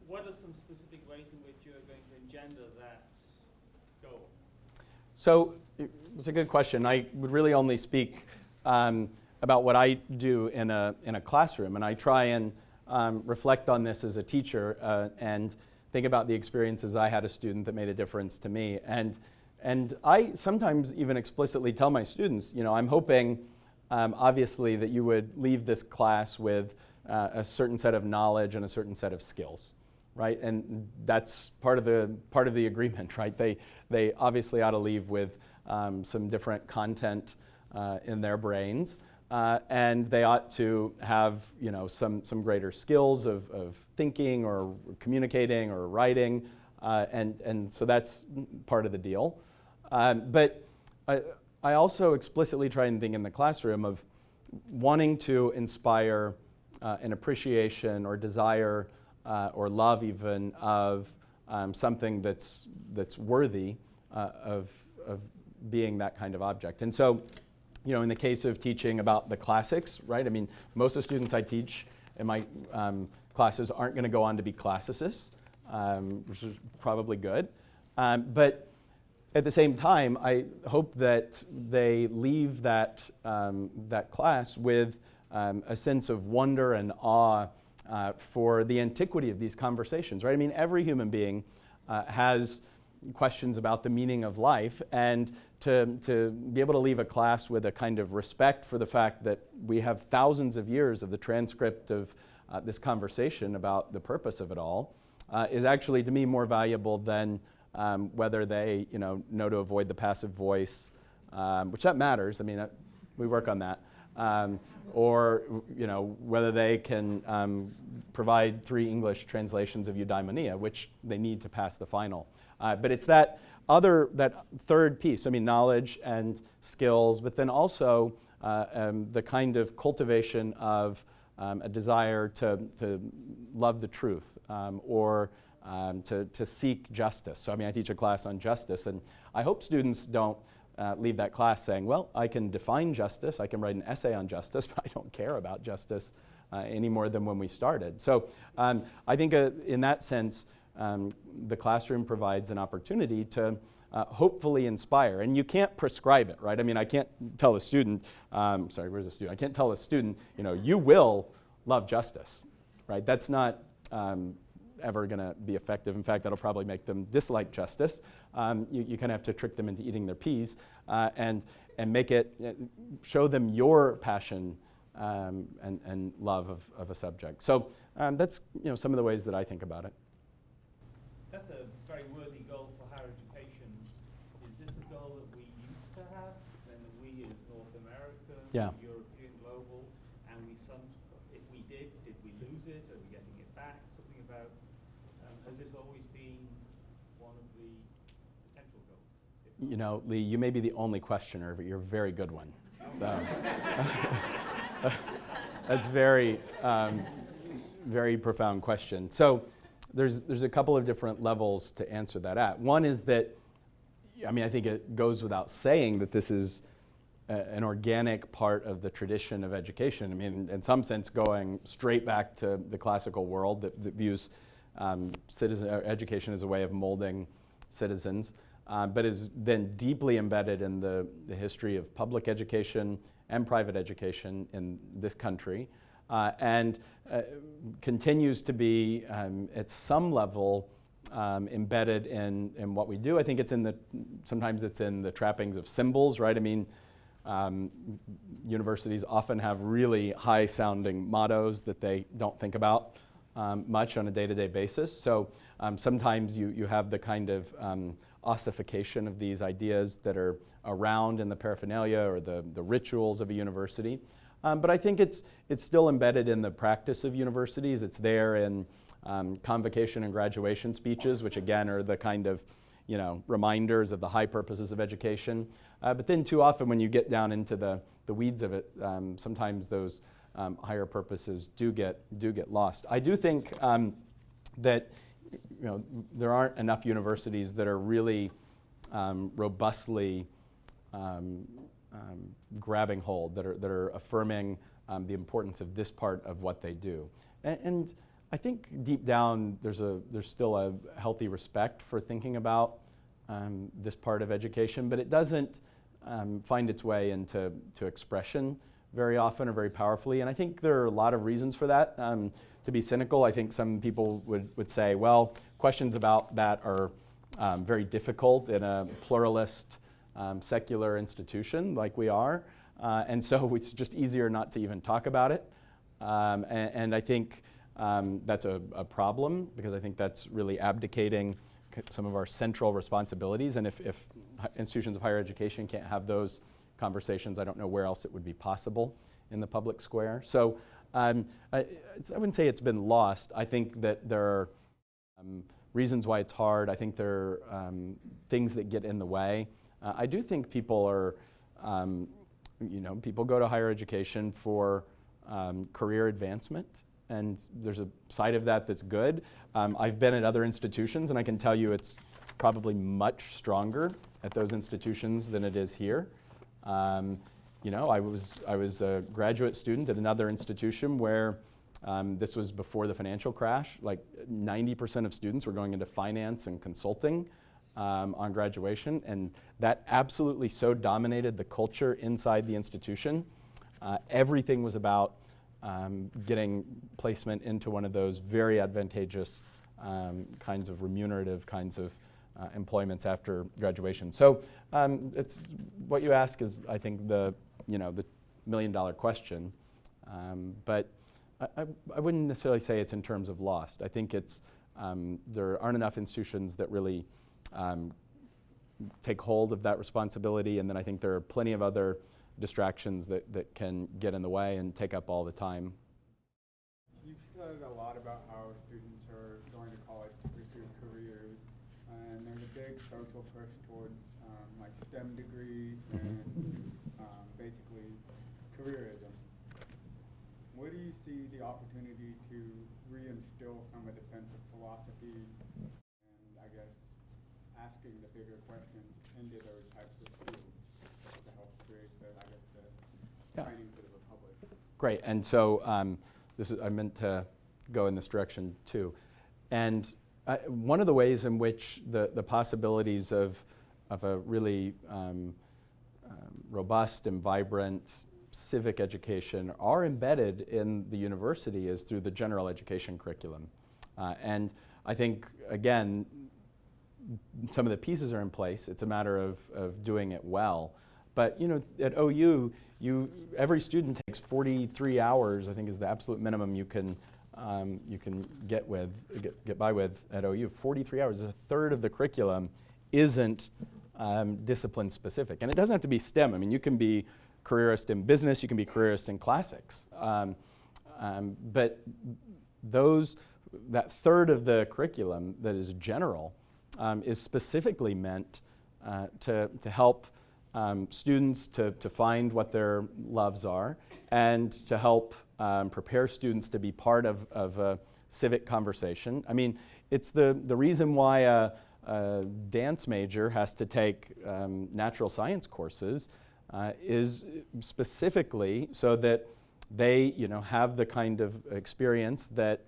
what are some specific ways in which you're going to engender that goal? So it's a good question. I would really only speak about what I do in a classroom, and I try and reflect on this as a teacher and think about the experiences I had as a student that made a difference to me. And I sometimes even explicitly tell my students, you know, I'm hoping obviously that you would leave this class with a certain set of knowledge and a certain set of skills, right? And that's part of the agreement, right? They obviously ought to leave with some different content in their brains, and they ought to have, you know, some greater skills of thinking or communicating or writing, and so that's part of the deal. But I also explicitly try and think in the classroom of wanting to inspire an appreciation or desire or love even of something that's worthy of being that kind of object. And so, you know, in the case of teaching about the classics, right? I mean, most of the students I teach in my classes aren't going to go on to be classicists, which is probably good. But at the same time, I hope that they leave that class with a sense of wonder and awe for the antiquity of these conversations, right? I mean, every human being has questions about the meaning of life, and to be able to leave a class with a kind of respect for the fact that we have thousands of years of the transcript of this conversation about the purpose of it all is actually, to me, more valuable than whether they, you know to avoid the passive voice, which that matters. I mean, we work on that. Or, you know, whether they can provide 3 English translations of Eudaimonia, which they need to pass the final. But it's that third piece, I mean, knowledge and skills, but then also the kind of cultivation of a desire to love the truth or to seek justice. So, I mean, I teach a class on justice, and I hope students don't leave that class saying, well, I can define justice, I can write an essay on justice, but I don't care about justice any more than when we started. So I think in that sense, the classroom provides an opportunity to hopefully inspire. And you can't prescribe it, right? I mean, I can't tell a student, sorry, where's the student? I can't tell a student, you know, you will love justice, right? That's not ever going to be effective. In fact, that'll probably make them dislike justice. You kind of have to trick them into eating their peas and make it, show them your passion and love of a subject. So that's, you know, some of the ways that I think about it. That's a very worthy goal for higher education. Is this a goal that we used to have? Then we as North America, Yeah. European, global, and if we did we lose it? Are we getting it back? Something about, has this always been one of the potential goals? You know, Lee, you may be the only questioner, but you're a very good one. That's very, very profound question. So there's a couple of different levels to answer that at. One is that, I mean, I think it goes without saying that this is an organic part of the tradition of education. I mean, in some sense, going straight back to the classical world that views education as a way of molding citizens, but is then deeply embedded in the history of public education and private education in this country, and continues to be at some level embedded in what we do. I think sometimes it's in the trappings of symbols, right? I mean, universities often have really high-sounding mottos that they don't think about much on a day-to-day basis. So sometimes you have the kind of ossification of these ideas that are around in the paraphernalia or the rituals of a university. But I think it's still embedded in the practice of universities. It's there in convocation and graduation speeches, which again are the kind of, you know, reminders of the high purposes of education. But then too often when you get down into the weeds of it, sometimes those higher purposes do get lost. I do think that, you know, there aren't enough universities that are really robustly grabbing hold, that are affirming the importance of this part of what they do. And I think deep down there's still a healthy respect for thinking about this part of education, but it doesn't find its way into expression very often or very powerfully. And I think there are a lot of reasons for that. To be cynical, I think some people would say, well, questions about that are very difficult in a pluralist, secular institution like we are. And so it's just easier not to even talk about it. And I think that's a problem, because I think that's really abdicating some of our central responsibilities. And if institutions of higher education can't have those conversations, I don't know where else it would be possible in the public square. So I wouldn't say it's been lost. I think that there are reasons why it's hard. I think there are things that get in the way. I do think people are, people go to higher education for career advancement, and there's a side of that that's good. I've been at other institutions, and I can tell you it's probably much stronger at those institutions than it is here. I was a graduate student at another institution where this was before the financial crash. Like 90% of students were going into finance and consulting on graduation, and that absolutely so dominated the culture inside the institution. Everything was about getting placement into one of those very advantageous kinds of remunerative kinds of employments after graduation. So it's what you ask is, I think, the million-dollar question. But I wouldn't necessarily say it's in terms of lost. I think it's there aren't enough institutions that really take hold of that responsibility, and then I think there are plenty of other distractions that can get in the way and take up all the time. You've said a lot about how students are going to college to pursue careers, and there's a big social push towards like STEM degrees and basically careerism. Where do you see the opportunity to reinstill some of the sense of philosophy and, I guess, asking the bigger questions into those types of fields to help create the training for the Republic? Great, and so I meant to go in this direction too. And one of the ways in which the possibilities of a really robust and vibrant civic education are embedded in the university is through the general education curriculum. And I think, again, some of the pieces are in place. It's a matter of doing it well. But at OU, every student takes 43 hours, I think, is the absolute minimum you can get by with at OU. 43 hours, a third of the curriculum isn't discipline specific. And it doesn't have to be STEM. I mean, you can be careerist in business, you can be careerist in classics. But that third of the curriculum that is general is specifically meant to help students to find what their loves are, and to help prepare students to be part of a civic conversation. I mean, it's the reason why a dance major has to take natural science courses is specifically so that they have the kind of experience that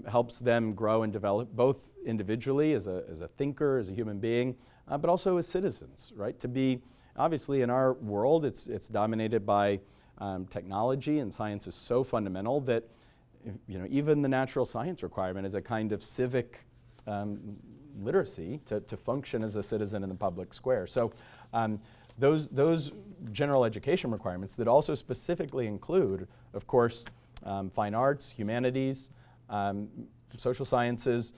helps them grow and develop both individually as a thinker, as a human being, but also as citizens, right? To be, obviously in our world, it's dominated by technology, and science is so fundamental that even the natural science requirement is a kind of civic literacy to function as a citizen in the public square. So those general education requirements that also specifically include, of course, fine arts, humanities, social sciences,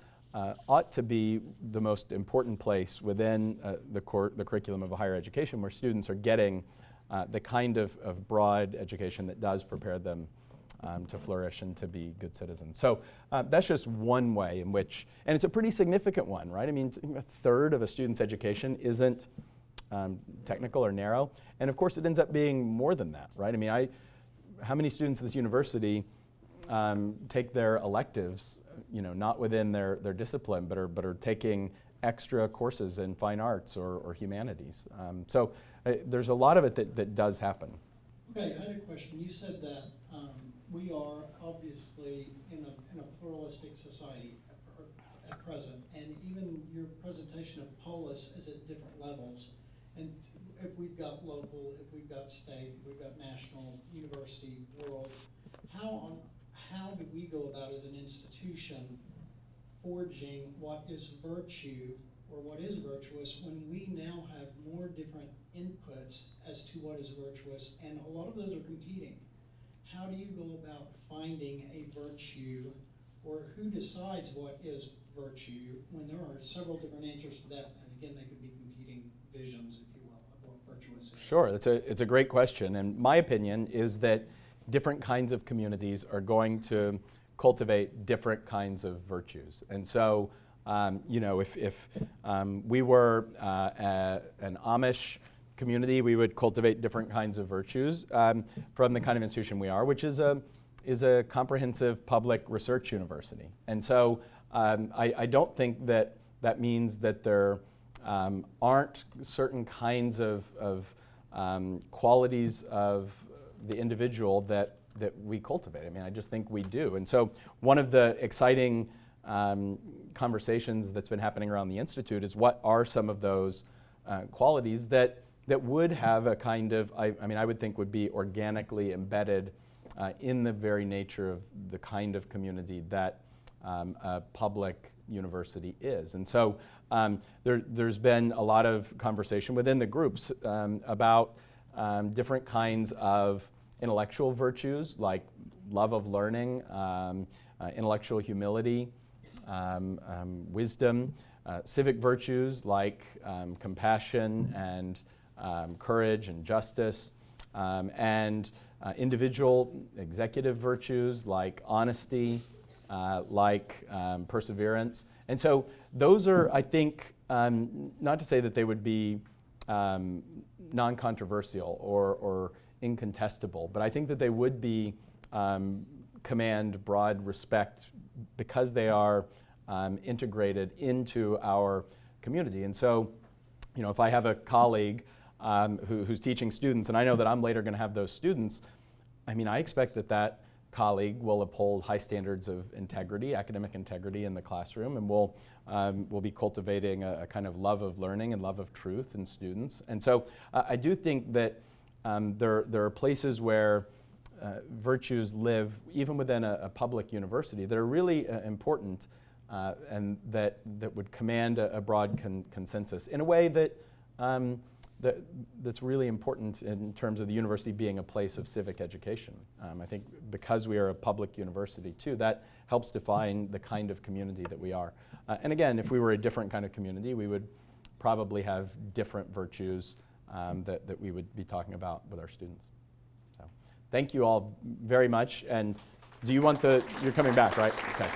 ought to be the most important place within the curriculum of a higher education, where students are getting the kind of broad education that does prepare them to flourish and to be good citizens. So that's just one way in which, and it's a pretty significant one, right? I mean, a third of a student's education isn't technical or narrow, and of course it ends up being more than that, right? I mean, how many students at this university take their electives, not within their discipline, but are taking extra courses in fine arts or humanities. So there's a lot of it that does happen. Okay, I had a question. You said that we are obviously in a pluralistic society at present, and even your presentation of polis is at different levels. And if we've got local, if we've got state, if we've got national, university, world, how do we go about as an institution forging what is virtue or what is virtuous when we now have more different inputs as to what is virtuous, and a lot of those are competing? How do you go about finding a virtue, or who decides what is virtue when there are several different answers to that? And again, they could be competing visions, if you will, of what virtuous is. Sure, it's a great question, and my opinion is that different kinds of communities are going to cultivate different kinds of virtues. And so, you know, if we were an Amish community, we would cultivate different kinds of virtues from the kind of institution we are, which is a comprehensive public research university. And so I don't think that that means that there aren't certain kinds of qualities of the individual that we cultivate. I mean, I just think we do. And so one of the exciting conversations that's been happening around the Institute is what are some of those qualities that would have a kind of, I mean, I would think would be organically embedded in the very nature of the kind of community that a public university is. And so there's been a lot of conversation within the groups about different kinds of intellectual virtues like love of learning, intellectual humility, wisdom, civic virtues like compassion and courage and justice, and individual executive virtues like honesty, like perseverance. And so those are, I think, not to say that they would be non-controversial or incontestable, but I think that they would be command broad respect because they are integrated into our community. And so, you know, if I have a colleague who's teaching students, and I know that I'm later going to have those students, I mean, I expect that that colleague will uphold high standards of integrity, academic integrity in the classroom, and will be cultivating a kind of love of learning and love of truth in students. And so I do think that there are places where virtues live, even within a public university, that are really important and that would command a broad consensus in a way that's really important in terms of the university being a place of civic education. I think because we are a public university too, that helps define the kind of community that we are. And again, if we were a different kind of community, we would probably have different virtues that we would be talking about with our students. So thank you all very much. And do you want you're coming back, right? Okay.